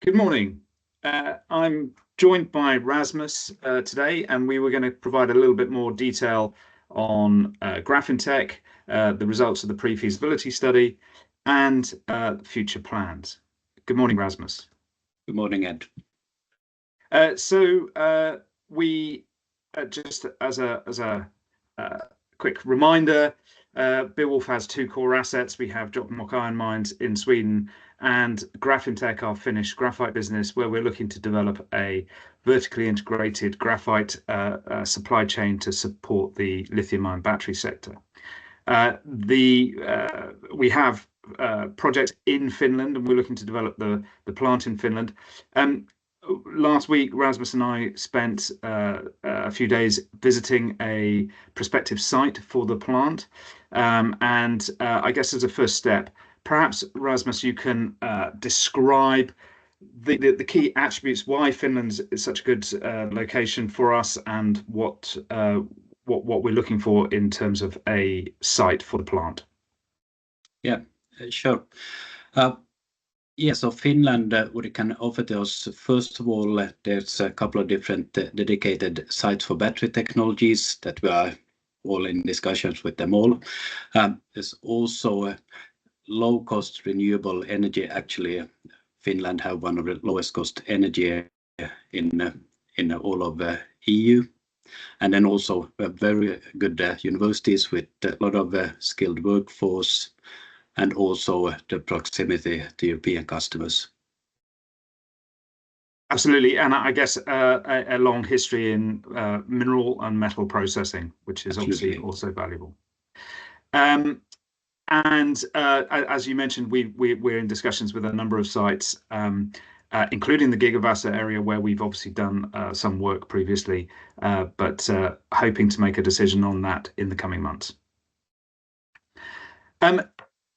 Good morning. I'm joined by Rasmus today, and we were going to provide a little bit more detail on Grafintec, the results of the pre-feasibility study, and future plans. Good morning, Rasmus. Good morning, Ed. We just as a quick reminder, Beowulf has two core assets. We have Jokkmokk iron mines in Sweden and Grafintec, our Finnish graphite business, where we're looking to develop a vertically integrated graphite supply chain to support the lithium-ion battery sector. We have projects in Finland, and we're looking to develop the plant in Finland. Last week, Rasmus and I spent a few days visiting a prospective site for the plant. I guess as a first step, perhaps, Rasmus, you can describe the key attributes, why Finland is such a good location for us, and what we're looking for in terms of a site for the plant. Yeah, sure. So Finland, what it can offer to us, first of all, there's a couple of different dedicated sites for battery technologies that we are all in discussions with them all. There's also low-cost renewable energy. Actually, Finland have one of the lowest cost energy in all of the EU. And then also very good universities with a lot of skilled workforce, and also the proximity to European customers. Absolutely, and I guess a long history in mineral and metal processing, which is obviously also valuable. As you mentioned, we're in discussions with a number of sites, including the Gigavaasa area, where we've obviously done some work previously, but hoping to make a decision on that in the coming months.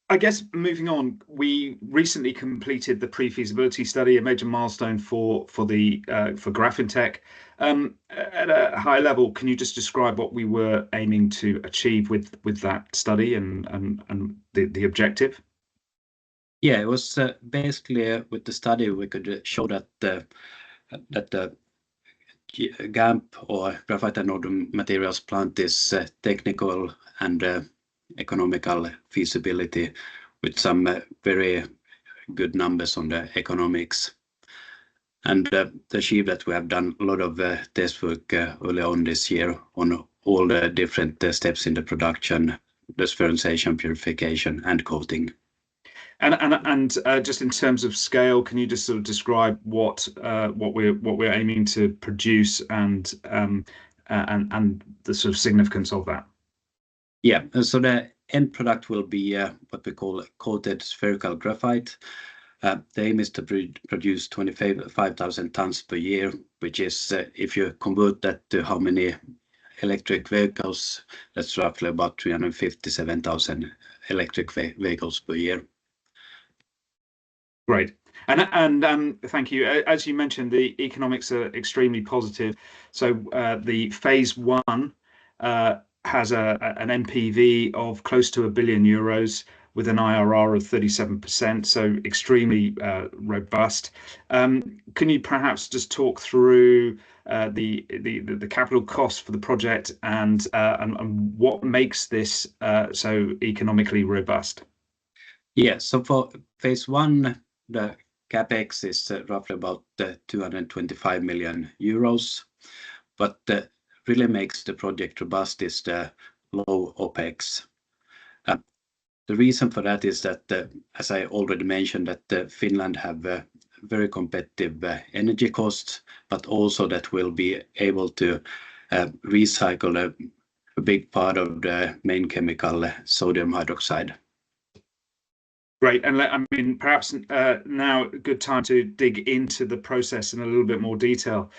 I guess moving on, we recently completed the pre-feasibility study, a major milestone for Grafintec. At a high level, can you just describe what we were aiming to achieve with that study and the objective? Yeah, it was basically with the study we could show that the GAMP, or graphite anode materials plant, is technical and economical feasibility with some very good numbers on the economics. And to achieve that, we have done a lot of test work early on this year on all the different steps in the production, defermentization, purification, and coating. And just in terms of scale, can you just sort of describe what we're aiming to produce and the sort of significance of that? Yeah, so the end product will be what we call coated spherical graphite. The aim is to produce 25,000 tons per year, which is, if you convert that to how many electric vehicles, that's roughly about 357,000 electric vehicles per year. Great. And thank you. As you mentioned, the economics are extremely positive. So the phase one has an NPV of close to €1 billion with an IRR of 37%, so extremely robust. Can you perhaps just talk through the capital cost for the project and what makes this so economically robust? Yeah, so for phase one, the capex is roughly about €225 million. But really makes the project robust is the low OPEX. The reason for that is that, as I already mentioned, that Finland have very competitive energy costs, but also that we'll be able to recycle a big part of the main chemical, sodium hydroxide. Great, and I mean, perhaps now a good time to dig into the process in a little bit more detail.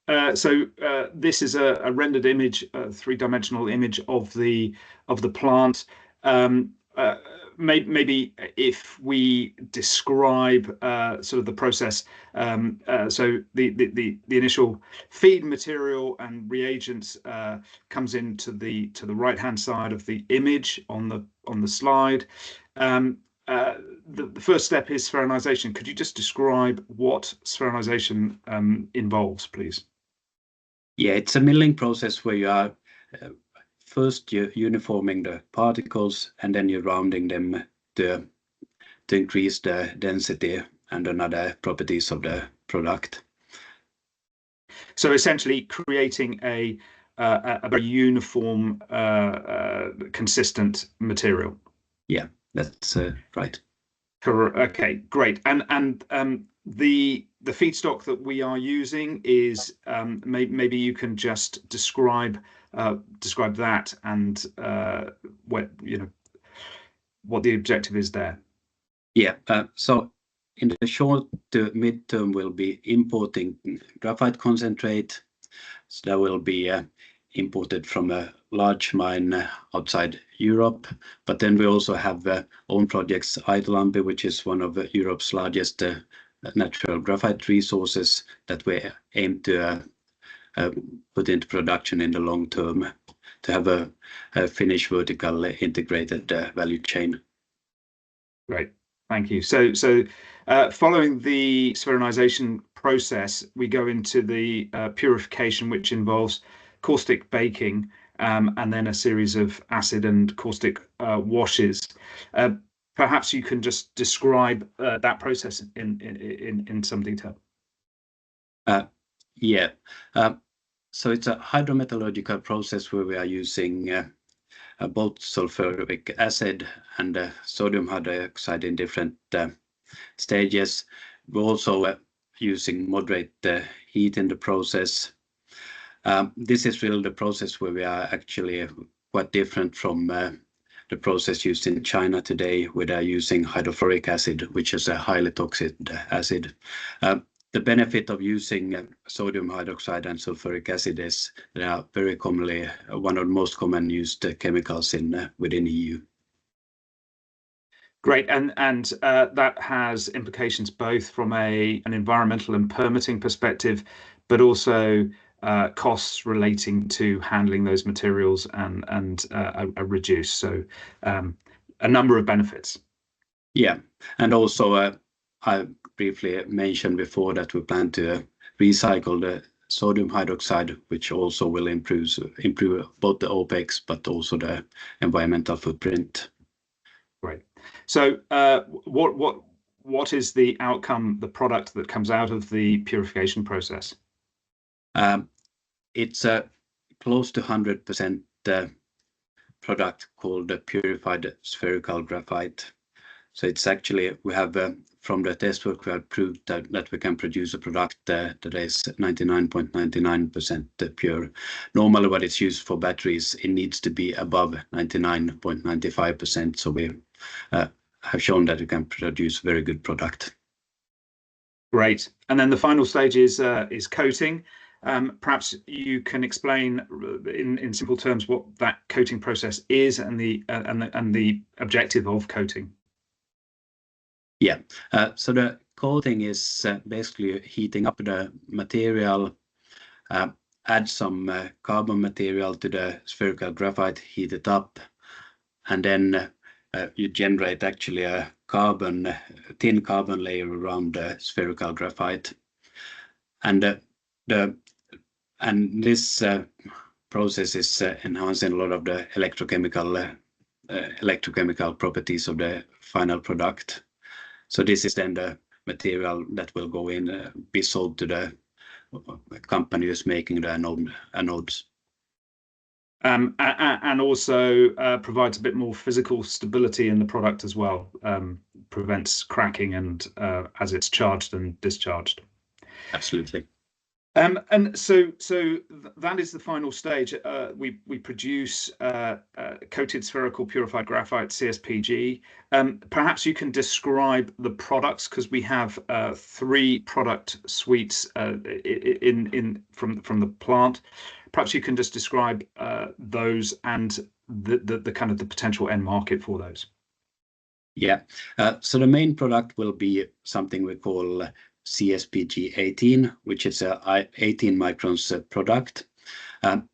This is a rendered image, a three-dimensional image of the plant. Maybe if we describe sort of the process, so the initial feed material and reagents comes into the right-hand side of the image on the slide. the first step is spheronization. Could you just describe what spheronization involves, please? Yeah, it's a milling process where you are first you're uniforming the particles and then you're rounding them to increase the density and another properties of the product. So essentially creating a very uniform, consistent material. Yeah, that's right. Okay, great. And the feedstock that we are using is maybe you can just describe that and what the objective is there. Yeah, so in the short to mid-term, we'll be importing graphite concentrate. So that will be imported from a large mine outside Europe. But then we also have own projects, Aitolampi, which is one of Europe's largest natural graphite resources that we aim to put into production in the long term to have a Finnish vertical integrated value chain. Great, thank you. So following the spheronization process, we go into the purification, which involves caustic baking and then a series of acid and caustic washes. Perhaps you can just describe that process in some detail. Yeah. So it's a hydrometallurgical process where we are using both sulfuric acid and sodium hydroxide in different stages. We're also using moderate heat in the process. This is really the process where we are actually quite different from the process used in China today, where they're using hydrofluoric acid, which is a highly toxic acid. The benefit of using sodium hydroxide and sulfuric acid is they are very commonly one of the most common used chemicals within EU. Great, and that has implications both from an environmental and permitting perspective, but also costs relating to handling those materials and are reduced. So a number of benefits. Yeah, and also I briefly mentioned before that we plan to recycle the sodium hydroxide, which also will improve both the OPEX but also the environmental footprint. Great. So what is the outcome, the product that comes out of the purification process? It's a close to 100% product called purified spherical graphite. So it's actually, we have from the test work, we have proved that we can produce a product that is 99.99% pure. Normally what it's used for batteries, it needs to be above 99.95%. So we have shown that we can produce a very good product. Great. And then the final stage is coating. Perhaps you can explain in simple terms what that coating process is and the objective of coating. Yeah, so the coating is basically heating up the material, add some carbon material to the spherical graphite, heat it up, and then you generate actually a thin carbon layer around the spherical graphite. And this process is enhancing a lot of the electrochemical properties of the final product. So this is then the material that will go in, be sold to the company who's making the anodes. And also provides a bit more physical stability in the product as well, prevents cracking and as it's charged and discharged. Absolutely. And so that is the final stage. We produce coated spherical purified graphite, CSPG. Perhaps you can describe the products, because we have 3 product suites from the plant. Perhaps you can just describe those and the kind of the potential end market for those. Yeah. So the main product will be something we call CSPG 18, which is a 18 microns product.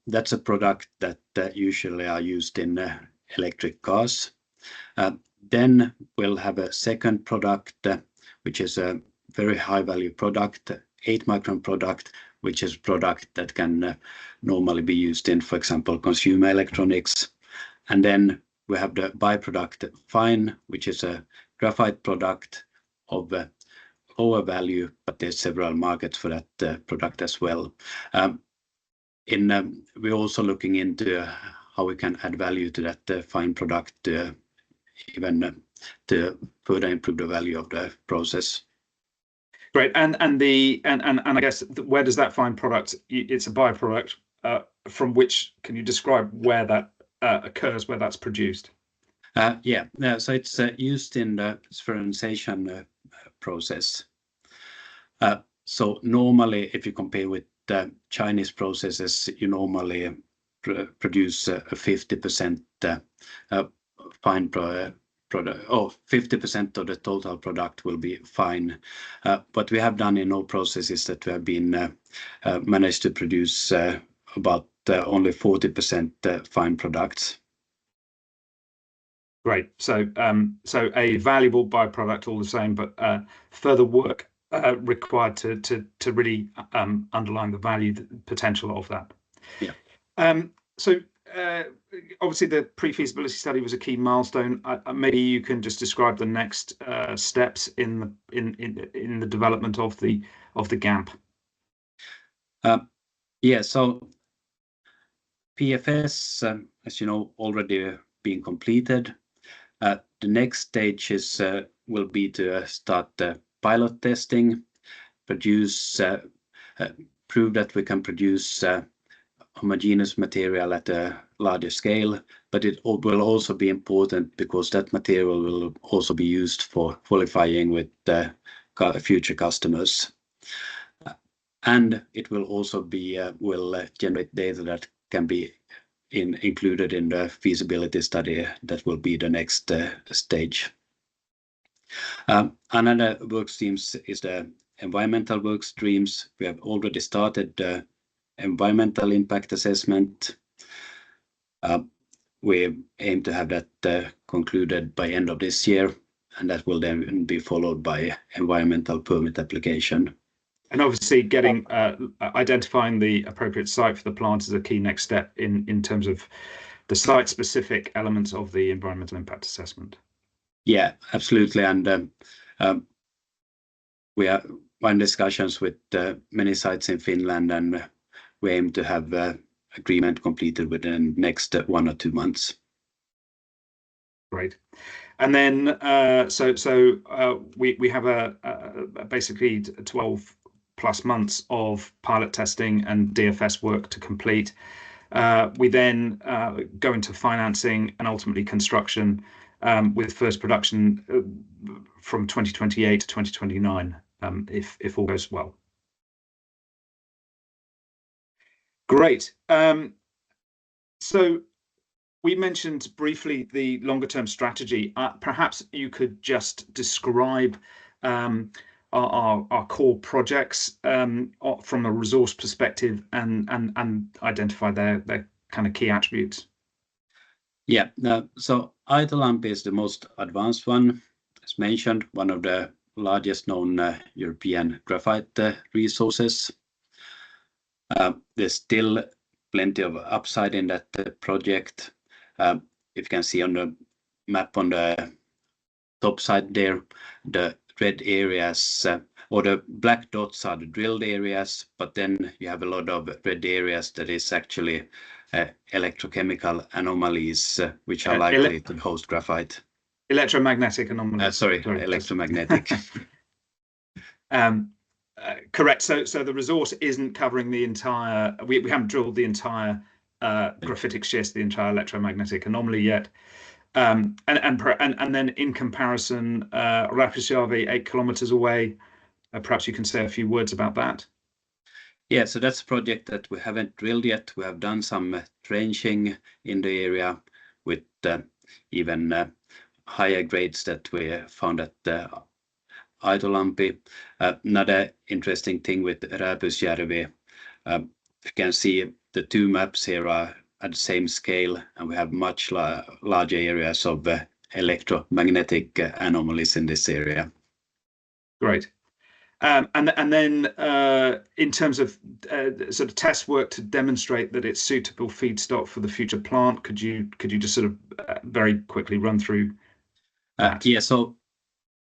That's a product that usually are used in electric cars. Then we'll have a second product, which is a very high value product, 8-micron product, which is a product that can normally be used in, for example, consumer electronics. And then we have the byproduct fine, which is a graphite product of lower value, but there's several markets for that product as well. We're also looking into how we can add value to that fine product, even to further improve the value of the process. Great. And I guess where does that fine product? It's a byproduct from which. Can you describe where that occurs, where that's produced? So it's used in the spheronization process. So normally, if you compare with the Chinese processes, you normally produce a 50% fine product, or 50% of the total product will be fine. What we have done in all processes that we have been managed to produce about only 40% fine products. Great. So a valuable byproduct all the same, but further work required to really underline the value potential of that. Yeah. So obviously the pre-feasibility study was a key milestone. Maybe you can just describe the next steps in the development of the GAMP. So PFS, as you know, already being completed. The next stage will be to start the pilot testing, prove that we can produce homogeneous material at a larger scale, but it will also be important because that material will also be used for qualifying with future customers. And it will also will generate data that can be included in the feasibility study. That will be the next stage. Another work streams is the environmental work streams. We have already started the environmental impact assessment. We aim to have that concluded by end of this year, and that will then be followed by environmental permit application. And obviously, identifying the appropriate site for the plant is a key next step in terms of the site-specific elements of the environmental impact assessment. Yeah, absolutely. And we are in discussions with many sites in Finland, and we aim to have agreement completed within the next 1 or 2 months. Great. And then we have basically 12 plus months of pilot testing and DFS work to complete. We then go into financing and ultimately construction, with first production from 2028 to 2029, if all goes well. Great. So we mentioned briefly the longer term strategy. Perhaps you could just describe our core projects from a resource perspective and identify their kind of key attributes. Yeah, so Aitolampi is the most advanced one. As mentioned, one of the largest known European graphite resources. There's still plenty of upside in that project. If you can see on the map on the top side there, the red areas or the black dots are the drilled areas, but then you have a lot of red areas that is actually electrochemical anomalies which are likely to host graphite. Electromagnetic anomalies. Electromagnetic. Correct. So the resource isn't covering the entire. We haven't drilled the entire graphitic schist, the entire electromagnetic anomaly yet. And then in comparison, Rapusjärvi 8 kilometers away. Perhaps you can say a few words about that. Yeah, so that's a project that we haven't drilled yet. We have done some trenching in the area with even higher grades that we found at Aitolampi. Another interesting thing with Rapusjärvi, you can see the two maps here are at the same scale, and we have much larger areas of electromagnetic anomalies in this area. Great. And then in terms of sort of test work to demonstrate that it's suitable feedstock for the future plant, could you just sort of very quickly run through that? Yeah, so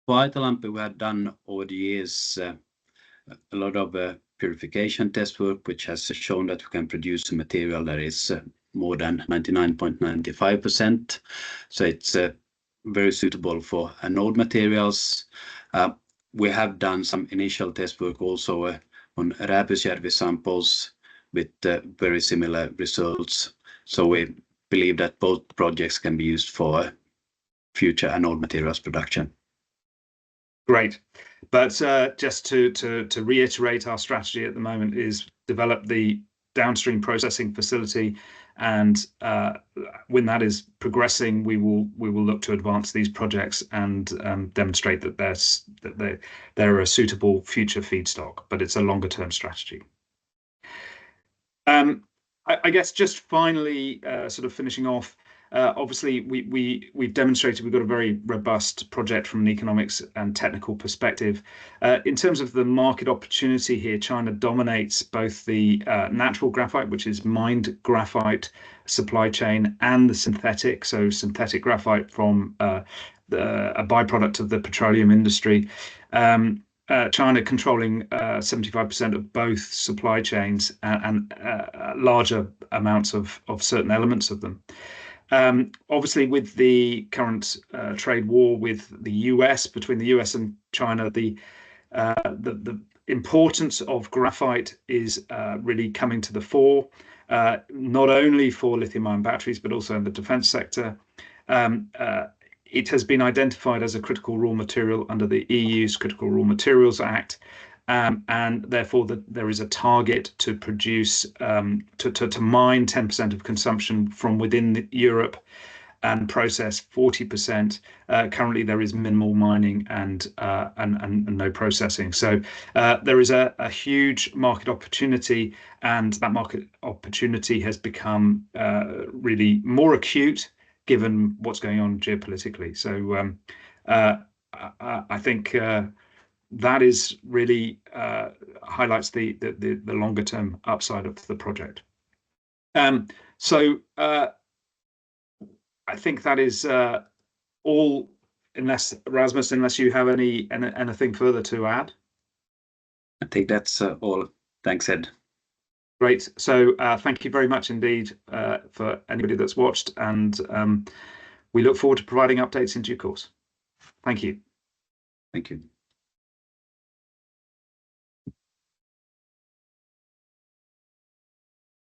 for Aitalampi, we have done over the years a lot of purification test work, which has shown that we can produce a material that is more than 99.95%. So it's very suitable for anode materials. We have done some initial test work also on Rääpysjärvi samples with very similar results. So we believe that both projects can be used for future anode materials production. Great. But just to reiterate, our strategy at the moment is develop the downstream processing facility, and when that is progressing, we will look to advance these projects and demonstrate that they're a suitable future feedstock. But it's a longer term strategy. I guess just finally, sort of finishing off. Obviously, we've demonstrated we've got a very robust project from an economics and technical perspective. In terms of the market opportunity here, China dominates both the natural graphite, which is mined graphite supply chain, and the synthetic, so synthetic graphite from a byproduct of the petroleum industry. China controlling 75% of both supply chains and larger amounts of certain elements of them. Obviously, with the current trade war with the US, between the US and China, the importance of graphite is really coming to the fore, not only for lithium-ion batteries, but also in the defense sector. It has been identified as a critical raw material under the EU's Critical Raw Materials Act. And therefore there is a target to produce, to mine 10% of consumption from within Europe and process 40%. Currently there is minimal mining and no processing. So there is a huge market opportunity, and that market opportunity has become really more acute given what's going on geopolitically. So I think that is really highlights the longer term upside of the project. So I think that is all, unless Rasmus, unless you have anything further to add. I think that's all. Thanks, Ed. Great. So thank you very much indeed for anybody that's watched, and we look forward to providing updates in due course. Thank you. Thank you.